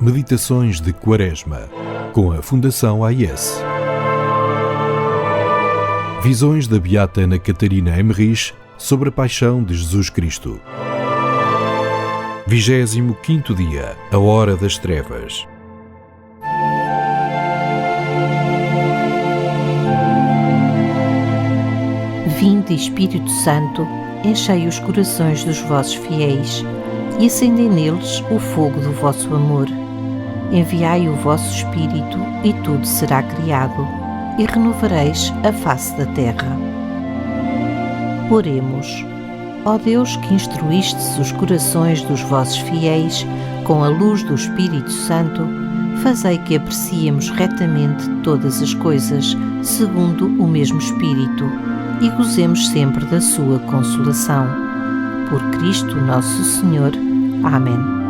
Meditações de Quaresma, com a Fundação AIS. Visões da Beata Ana Catarina Emmerich sobre a paixão de Jesus Cristo. 25º dia, a hora das trevas. Vinde, Espírito Santo, enchei os corações dos vossos fiéis e acendei neles o fogo do vosso amor. Enviai o vosso Espírito e tudo será criado, e renovareis a face da terra. Oremos. Ó Deus, que instruístes os corações dos vossos fiéis com a luz do Espírito Santo, fazei que apreciemos retamente todas as coisas, segundo o mesmo Espírito, e gozemos sempre da sua consolação. Por Cristo nosso Senhor. Amém.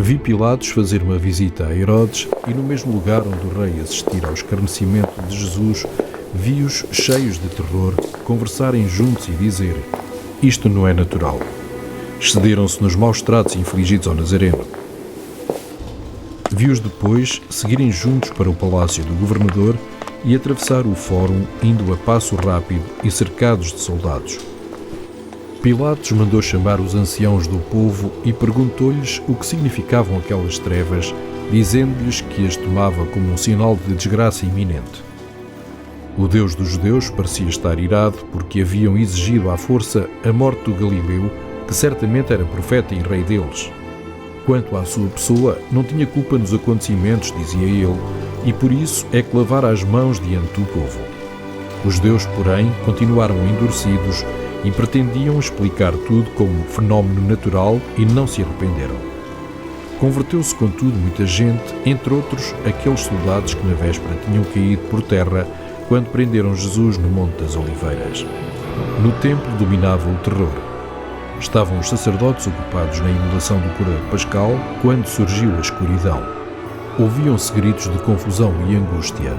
Vi Pilatos fazer uma visita a Herodes e no mesmo lugar onde o rei assistira ao escarnecimento de Jesus, vi-os cheios de terror conversarem juntos e dizerem: isto não é natural. Excederam-se nos maus tratos infligidos ao Nazareno. Vi-os depois seguirem juntos para o palácio do governador e atravessar o fórum indo a passo rápido e cercados de soldados. Pilatos mandou chamar os anciãos do povo e perguntou-lhes o que significavam aquelas trevas, dizendo-lhes que as tomava como um sinal de desgraça iminente. O Deus dos judeus parecia estar irado porque haviam exigido à força a morte do Galileu, que certamente era profeta e rei deles. Quanto à sua pessoa, não tinha culpa nos acontecimentos, dizia ele, e por isso é que lavara as mãos diante do povo. Os judeus, porém, continuaram endurecidos e pretendiam explicar tudo como fenómeno natural e não se arrependeram. Converteu-se, contudo, muita gente, entre outros aqueles soldados que na véspera tinham caído por terra quando prenderam Jesus no Monte das Oliveiras. No templo dominava o terror. Estavam os sacerdotes ocupados na imolação do Cordeiro Pascal quando surgiu a escuridão. Ouviam-se gritos de confusão e angústia.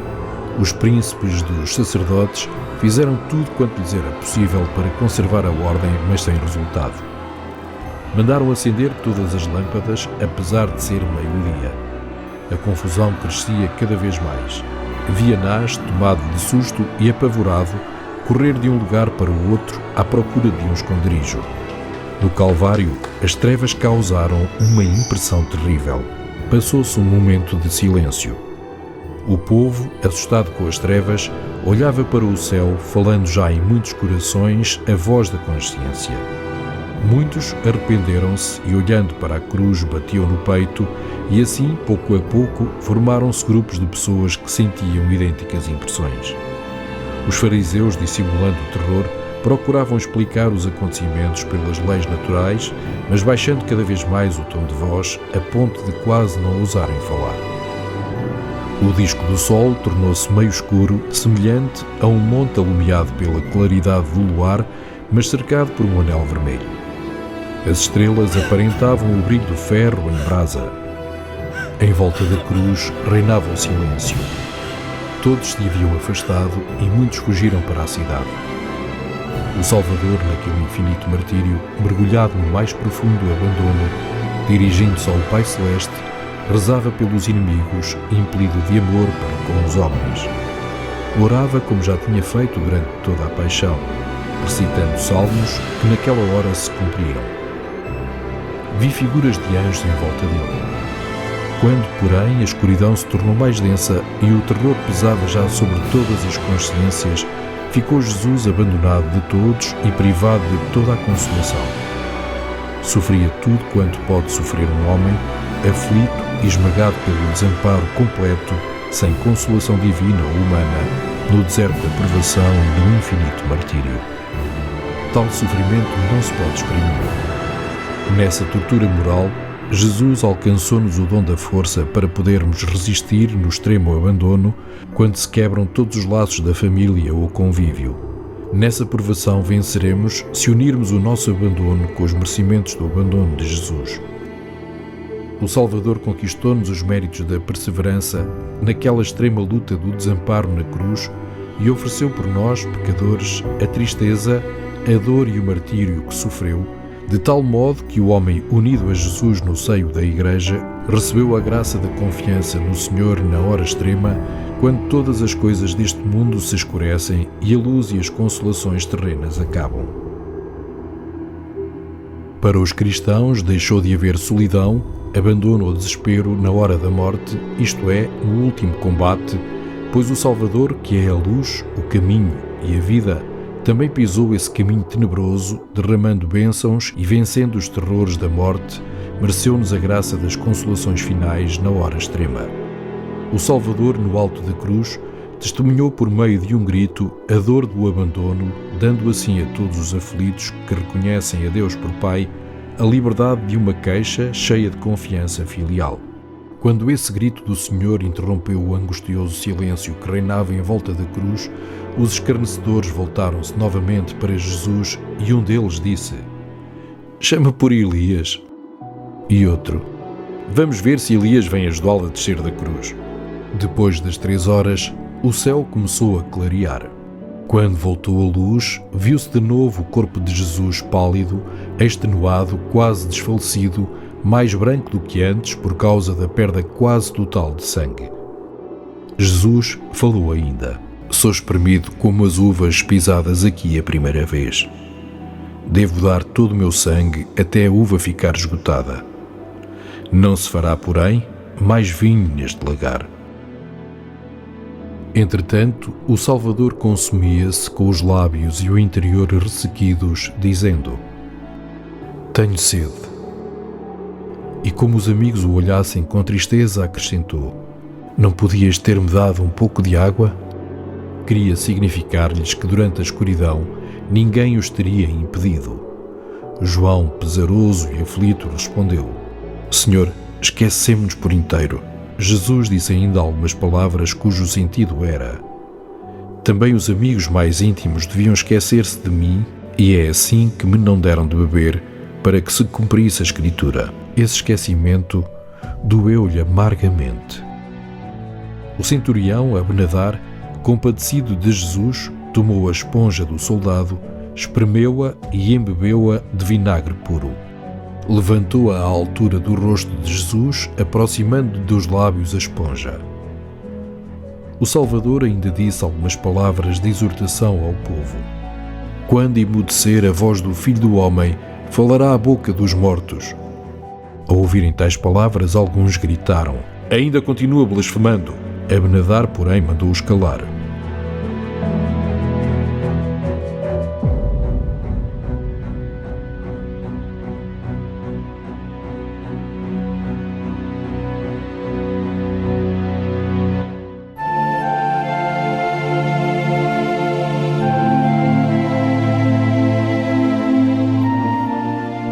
Os príncipes dos sacerdotes fizeram tudo quanto lhes era possível para conservar a ordem, mas sem resultado. Mandaram acender todas as lâmpadas, apesar de ser meio-dia. A confusão crescia cada vez mais. Vi Anás, tomado de susto e apavorado, correr de um lugar para o outro à procura de um esconderijo. No Calvário, as trevas causaram uma impressão terrível. Passou-se um momento de silêncio. O povo, assustado com as trevas, olhava para o céu, falando já em muitos corações a voz da consciência. Muitos arrependeram-se e, olhando para a cruz, batiam no peito e assim, pouco a pouco, formaram-se grupos de pessoas que sentiam idênticas impressões. Os fariseus, dissimulando o terror, procuravam explicar os acontecimentos pelas leis naturais, mas baixando cada vez mais o tom de voz, a ponto de quase não ousarem falar. O disco do sol tornou-se meio escuro, semelhante a um monte alumiado pela claridade do luar, mas cercado por um anel vermelho. As estrelas aparentavam o brilho do ferro em brasa. Em volta da cruz reinava o silêncio. Todos se haviam afastado e muitos fugiram para a cidade. O Salvador, naquele infinito martírio, mergulhado no mais profundo abandono, dirigindo-se ao Pai Celeste, rezava pelos inimigos, impelido de amor para com os homens. Orava como já tinha feito durante toda a paixão, recitando salmos que naquela hora se cumpriram. Vi figuras de anjos em volta dele. Quando, porém, a escuridão se tornou mais densa e o terror pesava já sobre todas as consciências, ficou Jesus abandonado de todos e privado de toda a consolação. Sofria tudo quanto pode sofrer um homem, aflito e esmagado pelo desamparo completo, sem consolação divina ou humana, no deserto da privação e do infinito martírio. Tal sofrimento não se pode exprimir. Nessa tortura moral, Jesus alcançou-nos o dom da força para podermos resistir no extremo abandono quando se quebram todos os laços da família ou convívio. Nessa provação venceremos se unirmos o nosso abandono com os merecimentos do abandono de Jesus. O Salvador conquistou-nos os méritos da perseverança naquela extrema luta do desamparo na cruz e ofereceu por nós, pecadores, a tristeza, a dor e o martírio que sofreu, de tal modo que o homem unido a Jesus no seio da Igreja recebeu a graça da confiança no Senhor na hora extrema, quando todas as coisas deste mundo se escurecem e a luz e as consolações terrenas acabam. Para os cristãos deixou de haver solidão, abandono ou desespero na hora da morte, isto é, no último combate, pois o Salvador, que é a luz, o caminho e a vida, também pisou esse caminho tenebroso, derramando bênçãos e vencendo os terrores da morte, mereceu-nos a graça das consolações finais na hora extrema. O Salvador, no alto da cruz, testemunhou por meio de um grito a dor do abandono, dando assim a todos os aflitos que reconhecem a Deus por Pai a liberdade de uma queixa cheia de confiança filial. Quando esse grito do Senhor interrompeu o angustioso silêncio que reinava em volta da cruz, os escarnecedores voltaram-se novamente para Jesus e um deles disse: "Chama por Elias." E outro: "Vamos ver se Elias vem ajudá-lo a descer da cruz." Depois das 3 horas, o céu começou a clarear. Quando voltou a luz, viu-se de novo o corpo de Jesus pálido, extenuado, quase desfalecido, mais branco do que antes por causa da perda quase total de sangue. Jesus falou ainda: "Sou espremido como as uvas pisadas aqui a primeira vez. Devo dar todo o meu sangue até a uva ficar esgotada. Não se fará, porém, mais vinho neste lagar." Entretanto, o Salvador consumia-se com os lábios e o interior ressequidos, dizendo: "Tenho sede." E como os amigos o olhassem com tristeza, acrescentou: "Não podias ter-me dado um pouco de água?" Queria significar-lhes que durante a escuridão ninguém os teria impedido. João, pesaroso e aflito, respondeu: "Senhor, esquecemo-nos por inteiro." Jesus disse ainda algumas palavras cujo sentido era: "Também os amigos mais íntimos deviam esquecer-se de mim, e é assim que me não deram de beber, para que se cumprisse a Escritura." Esse esquecimento doeu-lhe amargamente. O centurião, Abinadar, compadecido de Jesus, tomou a esponja do soldado, espremeu-a e embebeu-a de vinagre puro. Levantou-a à altura do rosto de Jesus, aproximando dos lábios a esponja. O Salvador ainda disse algumas palavras de exortação ao povo: "Quando emudecer a voz do Filho do Homem, falará a boca dos mortos." Ao ouvirem tais palavras, alguns gritaram: "Ainda continua blasfemando." Abinadar, porém, mandou-os calar.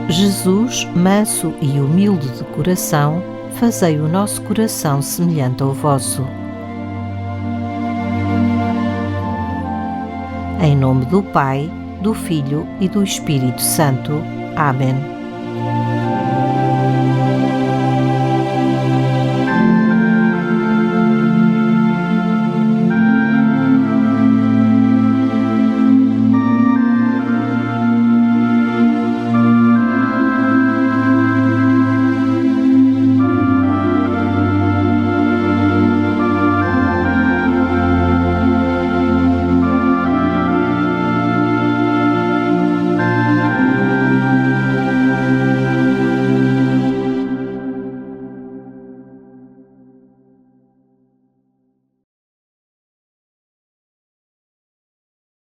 Jesus, manso e humilde de coração, fazei o nosso coração semelhante ao vosso. Em nome do Pai, do Filho e do Espírito Santo. Amém.